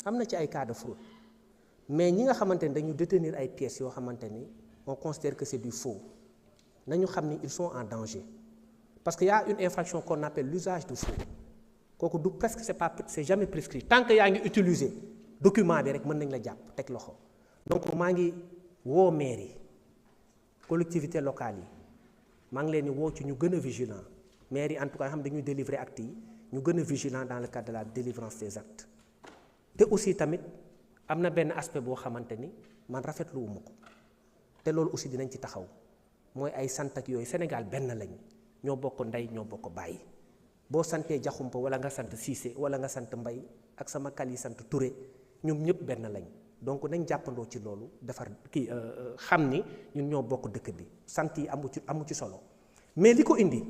am na ci ay cas de fraude mais ñi nga xamante ni dañu détenir ay pièces yoo xamante ni on considère que c'est du faux nañu xam ni ils sont en danger parce que y a une infraction qu'on appelle l'usage de faux kooku du presque c'est jamais prescrit tant que yaa ngi utiliser document bi rek mën nañ la jàpp teg loxo donc maa ngi woo maire yi collectivités locales yi maa ngi leen di woo ci ñu gën a vigilant maire yi en tout cas xam dañuy délivrer actes yi ñu gën a vigilant dans le cadre de la délivrance des actes te aussi tamit am na benn aspect boo xamante ni man rafetlu wu ma ko te loolu aussi dinañ ci taxaw mooy ay sant ak yooyu Sénégal benn lañ ñoo bokk ndey ñoo bokk bàyyi boo santee Jaxumpa wala nga sant Cissé wala nga sant Mbay ak sama kal yi sant Touré ñoom ñëpp benn lañ donc nañ jàppandoo ci loolu defar xam ni ñun ñoo bokk dëkk bi sant yi amu ci solo mais li ko indi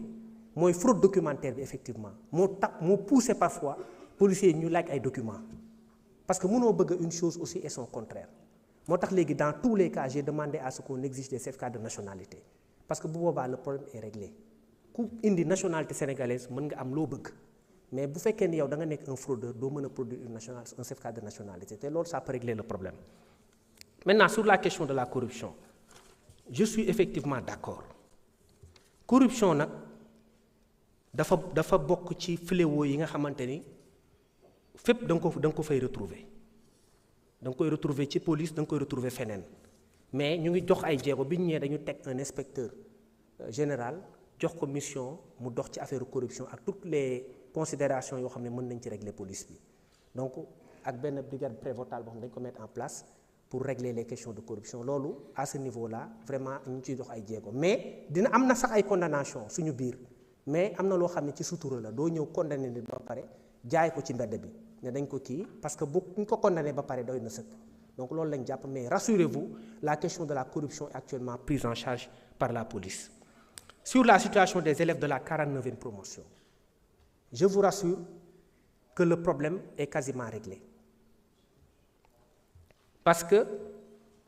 mooy fraude documentaire bi effectivement moo poussé parfois policiers yi ñu laaj ay documents parce que mënoo bëgg une chose aussi et son contraire moo tax léegi dans tous les cas j'ai demandé à ce qu'on exige des certificats de nationalité parce que bu boobaa le problème est réglé ku indi nationalité sénégalaise mën nga am loo bëgg mais bu fekkee ni yow da nga nekk un fraudeur doo mën a produire un certificat de nationalité te loolu ça peut régler le problème. Maintenant sur la question de la corruption je suis effectivement d'accord corruption nag dafa bokk ci fléau yi nga xamante ni fépp da nga ko fay retrouver da nga koy retrouver ci police da nga koy retrouver feneen mais ñu ngi jox ay jéego bi ñu ñëwee dañu teg un inspecteur général jox ko mission mu dox ci affaire corruption ak toutes les considérations yoo xam ne mën nañ ci régler police bi donc ak benn brigade prévôtale boo xam ne dañ ko mettre en place pour régler les questions de corruption loolu à ce niveau là vraiment ñu ciy dox ay jéego mais dina am na sax ay condamnation suñu biir mais am na loo xam ne ci sutura la doo ñëw condamné nit ba pare jaay ko ci mbedd bi ne dañ ko kii parce que bu ñu ko condamné ba pare doy na sëkk donc loolu lañ jàpp mais rassurez-vous la question de la corruption est actuellement prise en charge par la police. Sur la situation des élèves de la 49e promotion je vous rassure que le problème est quasiment réglé parce que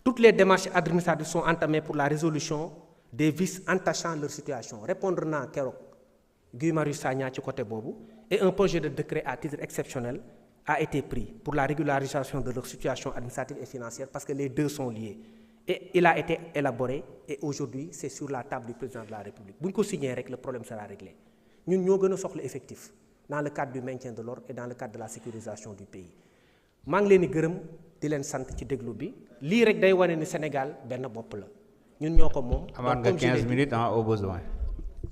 toutes les démarches administratives sont entamées pour la résolution des vices entachant leur situation répondre naa keroog Guy Marius Sagna ci côté boobu et un projet de décret à titre exceptionnel a été pris pour la régularisation de leur situation administrative et financière parce que les deux sont liés et il a été élaboré et aujourd'hui c'est sur la table du président de la République bu ñu ko signé rek le problème sera réglé ñun ñoo gën a soxla effectif dans le cadre du maintien de l'ordre et dans le cadre de la sécurisation du pays maa ngi leen di gërëm di leen sant ci déglu bi lii rek day wane ni Sénégal benn bopp la ñun ñoo ko moom. amaat nga 15 minutes au besoin.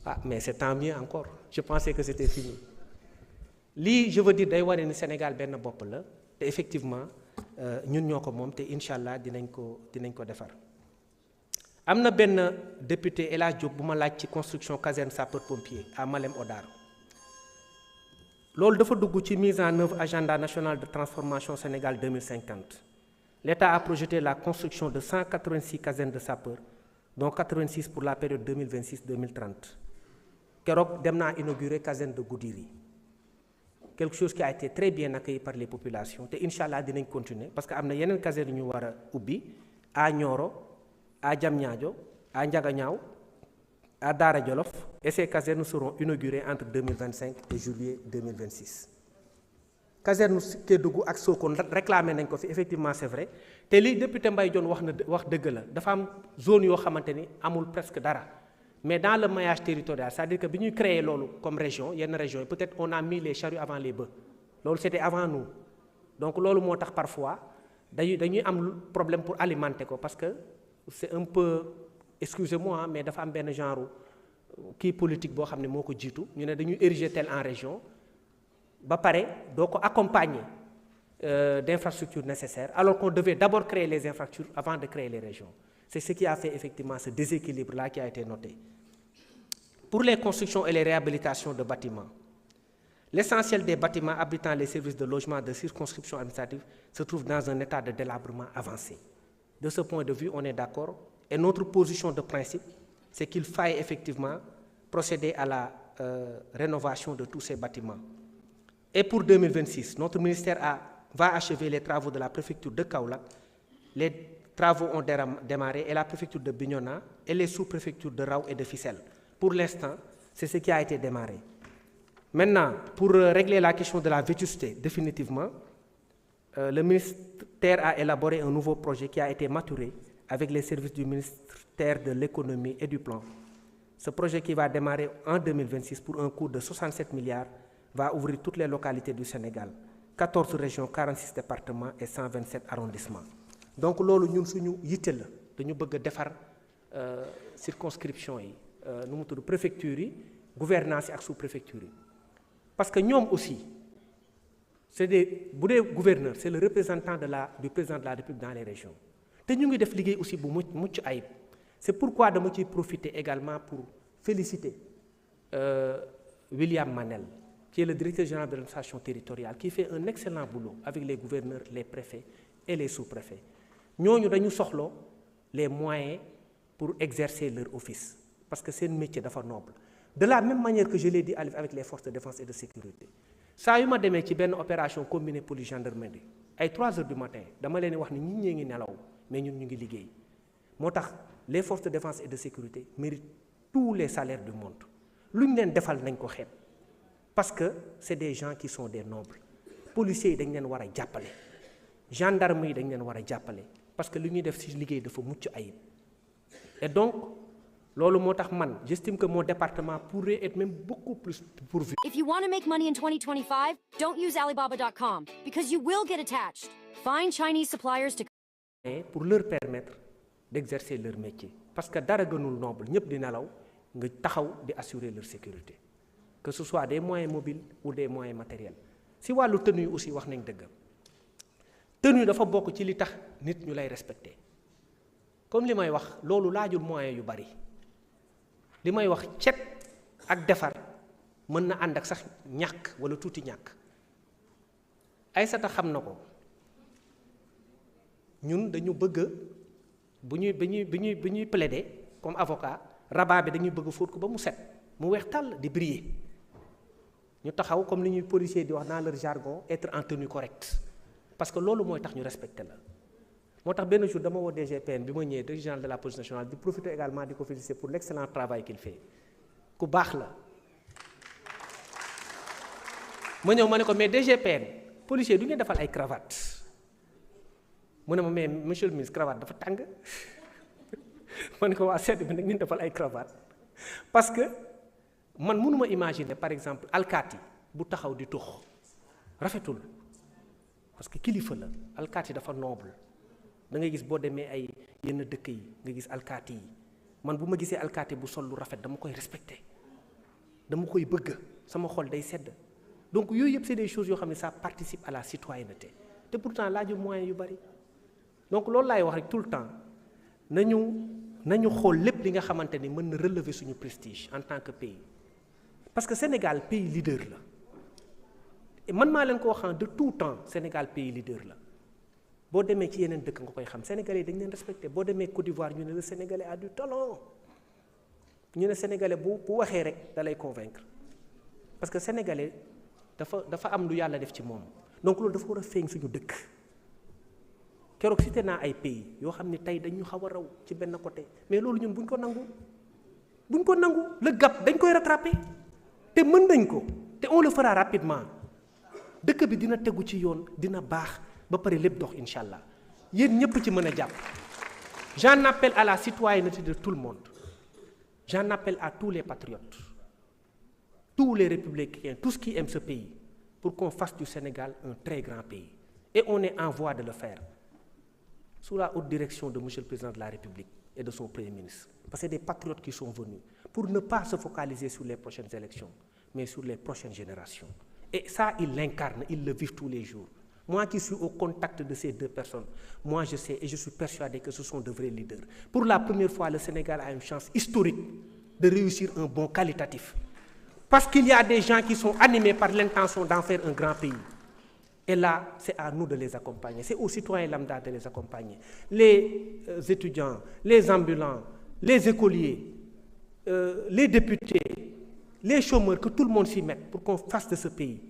ah mais c'est tant mieux encore je pensais que c'était fini lii je veux dire day wane ni Sénégal benn bopp la te effectivement ñun ñoo ko moom te incha allah dinañ ko defar. am na benn député El Hadj Diop bu ma laaj ci construction caserne sapeur pompier à Malem Hodar loolu dafa dugg ci mise en œuvre agenda national de transformation Sénégal 2050 l'État a projeté la construction de 186 casernes de sapeurs dont 86 pour la période 2026-2030 keroog dem naa inaugurer caserne de Goudiri quelque chose qui a été très bien accueilli par les populations te incha allah dinañ continuer parce que am na yeneen caserne yu ñu war a ubbi à Nioro à Diamniadio à Ndiaganiao à Daara Jolof et ces casernes seront inaugurées entre 2025 et juillet 2026. caserne Kédougou ak Sokone réclamé nañ ko fi effectivement c'est vrai te li député Mbaye Dione wax dëgg la dafa am zone yoo xamante ni amul presque dara mais dans le maillage territorial c'est-à-dire que bi ñuy créer loolu comme région yenn régions yi peut-être on a mis les charrues avant les bœufs loolu c'était avant nous donc loolu moo tax parfois dañuy am problème pour alimenter ko parce que c'est un peu excusez-moi mais dafa am benn genre kii politique boo xam ne moo ko jiitu ñu ne dañuy ériger tel en région ba pare doo ko accompagner d'infrastructures nécessaires alors qu'on devait d'abord créer les infrastructures avant de créer les régions c'est ce qui a fait effectivement ce déséquilibre-là qui a été noté. Pour les constructions et les réhabilitations de bâtiments, l'essentiel des bâtiments abritant les services de logement de circonscription administrative se trouve dans un état de délabrement avancé. De ce point de vue, on est d'accord et notre position de principe, c'est qu'il faille effectivement procéder à la rénovation de tous ces bâtiments. Et pour 2026, notre ministère va achever les travaux de la préfecture de Kaolack. Les travaux ont démarré et la préfecture de Bignona et les sous-préfectures de Rao et de Fissel. Pour l'instant, c'est ce qui a été démarré. Maintenant, pour régler la question de la vétusté définitivement, le ministère a élaboré un nouveau projet qui a été maturé avec les services du ministère de l'économie et du plan. Ce projet qui va démarrer en 2026 pour un coût de 67 milliards va ouvrir toutes les localités du Sénégal, 14 régions, 46 départements et 127 arrondissements. Donc loolu ñun suñu yitte la dañu bëgg a defar circonscription yi nu mu tudd préfecture yi gouvernance yi ak sous-préfecture yi parce que ñoom aussi bu dee gouverneur c'est le représentant du président de la République dans les régions te ñu ngi def liggéey aussi bu mucc ayib. C'est pourquoi dama ciy profiter également pour féliciter William Manel, qui est le directeur général de l'administration territoriale, qui fait un excellent boulot avec les gouverneurs, les préfets et les sous-préfets. Ñooñu dañu soxlo les moyens pour exercer leur office, parce que seen métier dafa noble. De la même manière que je l'ai dit avec les forces de défense et de sécurité. saa yu ma demee ci benn opération combinée police gendarmerie ay 3 heures du matin dama leen wax ni ñi ñee ngi nelaw mais ñun ñu ngi liggéey moo tax les forces de défense et de sécurité méritent tous les salaires du monde lu ñu leen defal nañ ko xeeb parce que c'est des gens qui sont des nobles policiers yi dañ leen war a jàppale gendarmes yi dañ leen war a jàppale parce que li ñuy def ci liggéey dafa mucc ayib et donc loolu moo tax man j'estime que mon département pourrait être même beaucoup plus pourvu. If you want to make money in 2025, don't use Alibaba.com because you will get attached. Find Chinese suppliers to pour leur permettre d'exercer leur métier parce que dara gënul noble ñëpp di nelaw nga taxaw di assurer leur sécurité que ce soit des moyens mobiles ou des moyens matériels si wàllu tenue aussi wax nañ dëgg tenue dafa bokk ci li tax nit ñu lay respecter comme li may wax loolu laajul moyens yu bari li may wax cet ak defar mën na ànd ak sax ñàkk wala tuuti ñàkk Aïssata xam na ko ñun dañu bëgg bu ñuy plaider comme avocat rabat bi dañuy bëgg fóot ko ba mu set mu weex tàll di briller ñu taxaw comme li ñuy policier di wax dans leur jargon être en tenue correcte parce que loolu mooy tax ñu respecter la moo tax benn jour dama woo DGPN bi ma ñëwee directeur général de la police nationale di profiter également di ko féliciter pour l'excellent travail qu'il fait ku baax la ma ñëw ma ne ko mais DGPN policier du ngeen defal ay cravate mu ne ma mais monsieur le ministre cravate dafa tàng ma ne ko waa sedd bi nag ngeen defal ay cravate parce que man mënuma imaginer par exemple alkaati bu taxaw di tux rafetul parce que kilifa la alkaati dafa noble da ngay gis boo demee ay yenn dëkk yi nga gis alkaati yi man bu ma gisee alkaati bu sol lu rafet dama koy respecter dama koy bëgg sama xol day sedd donc yooyu yëpp c'est des choses yoo xam ne ça participe à la citoyenneté te pourtant laaju moyen yu bari donc loolu laay wax rek tout le temps nañu xool lépp li nga xamante ni mën na relever suñu prestige en tant que pays parce que Sénégal pays leader la et man maa leen ko wax de tout temps Sénégal pays leader la boo demee ci yeneen dëkk nga koy xam Sénégalais dañ leen respecté boo demee Côte d'Ivoire ñu ne le Sénégalais a du talent ñu ne Sénégalais bu waxee rek da lay convaincre parce que Sénégalais dafa am lu yàlla def ci moom donc loolu dafa war a feeñ suñu dëkk keroog cité naa ay pays yoo xam ne tey dañu xaw a raw ci benn côté mais loolu ñun buñ ko nangu le gap dañ koy rattraper te mën nañ ko te on le fera rapidement dëkk bi dina tegu ci yoon dina baax ba pare lépp dox incha allah yéen ñëpp ci mën a jàpp j'en appelle à la citoyenneté de tout le monde j'en appelle à tous les patriotes tous les républicains tous qui aiment ce pays pour qu'on fasse du Sénégal un très grand pays et on est en voie de le faire sous la haute direction de monsieur le président de la République et de son premier ministre parce que c'est des patriotes qui sont venus pour ne pas se focaliser sur les prochaines élections mais sur les prochaines générations et ça ils l'incarnent, ils le vivent tous les jours. Moi qui suis au contact de ces deux personnes, moi je sais et je suis persuadé que ce sont de vrais leaders. Pour la première fois, le Sénégal a une chance historique de réussir un bond qualitatif. Parce qu'il y a des gens qui sont animés par l'intention d'en faire un grand pays. Et là, c'est à nous de les accompagner. C'est aux citoyens lambda de les accompagner. Les étudiants, les ambulants, les écoliers, les députés, les chômeurs, que tout le monde s'y mette pour qu'on fasse de ce pays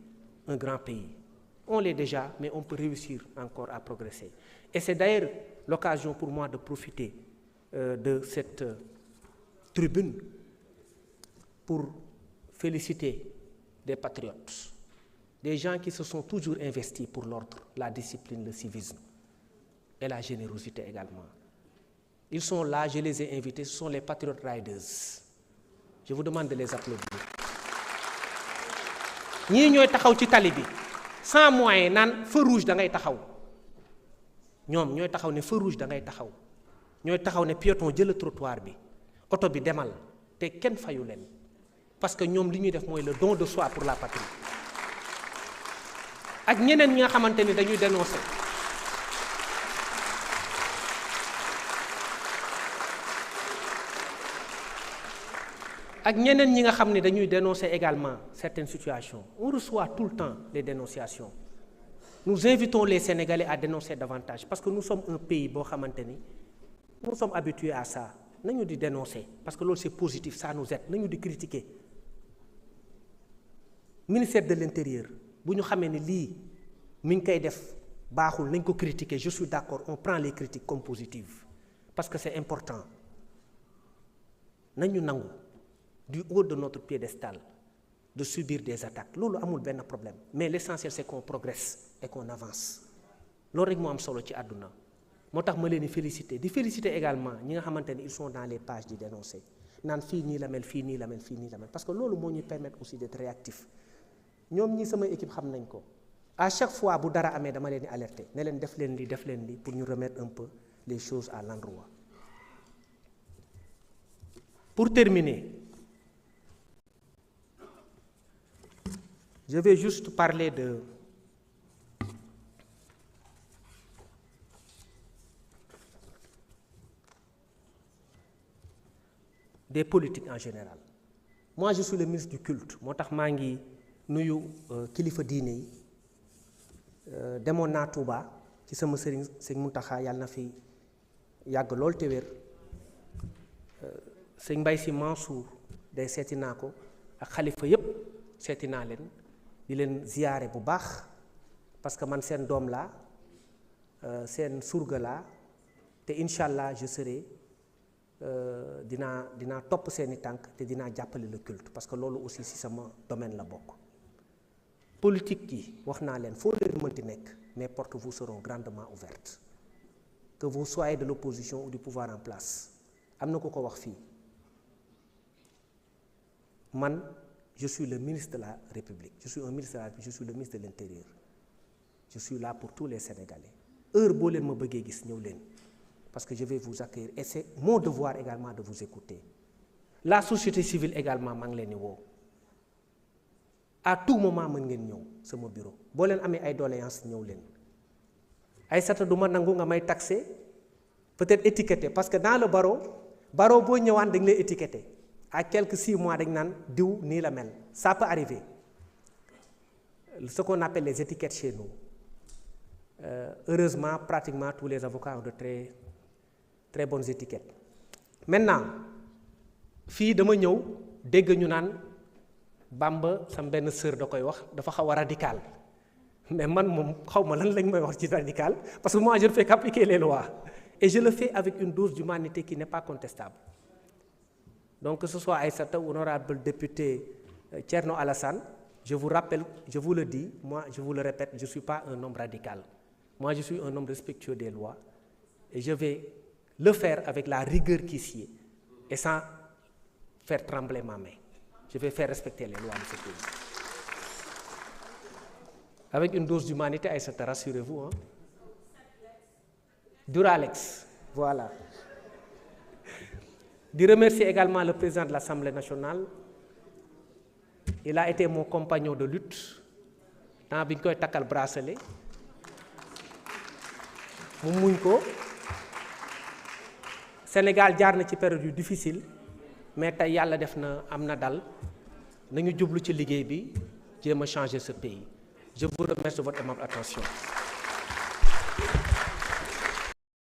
un grand pays. On l'est déjà, mais on peut réussir encore à progresser. Et c'est d'ailleurs l'occasion pour moi de profiter de cette tribune pour féliciter des patriotes des gens qui se sont toujours investis pour l'ordre, la discipline, le civisme et la générosité également. Ils sont là, je les ai invités, ce sont les Patriot Riders. Je vous demande de les applaudir. ñii ñooy taxaw ci tali bi sans moyen naan feu rouge da ngay taxaw ñoom ñooy taxaw ne feu rouge da ngay taxaw ñooy taxaw ne piéton jël trottoir bi oto bi demal te kenn fayu leen parce que ñoom li ñuy def mooy le don de soi pour la patrie. ak ñeneen ñi nga xamante ni dañuy dénoncer ak ñeneen ñi nga xam ne dañuy dénoncer également certaines situations. On reçoit tout le temps les dénonciations. Nous invitons les Sénégalais à dénoncer davantage parce que nous sommes un pays boo xamante ni nous sommes habitués à ça. Nañu di dénoncer parce que loolu c'est positif, ça nous aide. Nañu di critiquer. Ministère de l'Intérieur bu ñu xamee ni lii mi ngi koy def baaxul nañ ko critiquer, je suis d'accord, on prend les critiques comme positives parce que c'est important. Nañu nangu du haut de notre piédestal de subir des attaques loolu amul benn problème mais l'essentiel c'est qu'on progresse et qu'on avance loolu rek moo am solo ci àdduna moo tax ma leen di féliciter également ñi nga xamante ni ils sont dans les pages di dénoncer naan fii nii la mel fii nii la mel fii nii la mel parce que loolu moo ñuy permettre aussi d'être réactif ñoom ñi sama équipe xam nañ ko à chaque fois bu dara amee dama leen di alerter ne leen def leen lii pour ñu remettre un peu les choses à l'endroit. Pour terminer, je vais juste parler des politiques en général. Moi, je suis le ministre du culte. moo tax maa ngi nuyu kilifa diine yi demoon naa Touba ci sama sëriñ sëñ Mountakha yàlla na fi yàgg lool te wér sëñ Mbaye Sy Mansour day seeti naa ko ak xalifa yépp seeti naa leen di leen ziyaare bu baax parce que man seen doom laa seen surga laa te incha allah je serai dinaa topp seeni tànk te dinaa jàppale le culte parce que loolu aussi ci sama domaine la bokk. Politique yi wax naa leen foo leen mënti nekk mes portes vous seront grandement ouvertes que vous soyez de l'opposition ou du pouvoir en place am na ko ko wax fii man je suis le ministre de la République je suis un ministre de la République je suis le ministre de l'Intérieur je suis là pour tous les Sénégalais heure boo leen ma bëggee gis ñëw leen parce que je vais vous accueillir et c'est mon devoir également de vous écouter la société civile également maa ngi leen di woo à tout moment mën ngeen ñëw sama bureau boo leen amee ay doléances ñëw leen Aïssata du ma nangu nga may taxer peut-être étiqueté parce que dans le barreau boo ñëwaan dañ lay étiqueté à quelques 6 mois dañ naan diw nii la mel ça peut arriver ce qu'on appelle les étiquettes chez nous heureusement pratiquement tous les avocats ont de très très bonnes étiquettes maintenant fii dama ñëw dégg ñu naan Bamba sam benn sœur da koy wax dafa xaw a radical mais man moom xaw ma lan lañ may wax ci radical parce que moi je ne fais qu'appliquer les lois et je le fais avec une dose d'humanité qui n'est pas contestable donc que ce soit Aïssata ou honorable député Thierno Alassane je vous rappelle je vous le dis moi je vous le répète je suis pas un homme radical moi je suis un homme respectueux des lois et je vais le faire avec la rigueur qui s'y est et sans faire trembler ma main. Je vais faire respecter les lois de ce pays. Avec une dose d'humanité, Aïssata, rassurez-vous. Hein? Duralex, voilà. Je remercie également le président de l'Assemblée nationale. Il a été mon compagnon de lutte. Tant que je takal bracelet. Mu muñ ko. Sénégal jaar na ci période difficile. Mais tey yàlla def na am na dal nañu jublu ci liggéey bi jéem a changer ce pays je vous remercie de votre aimable attention.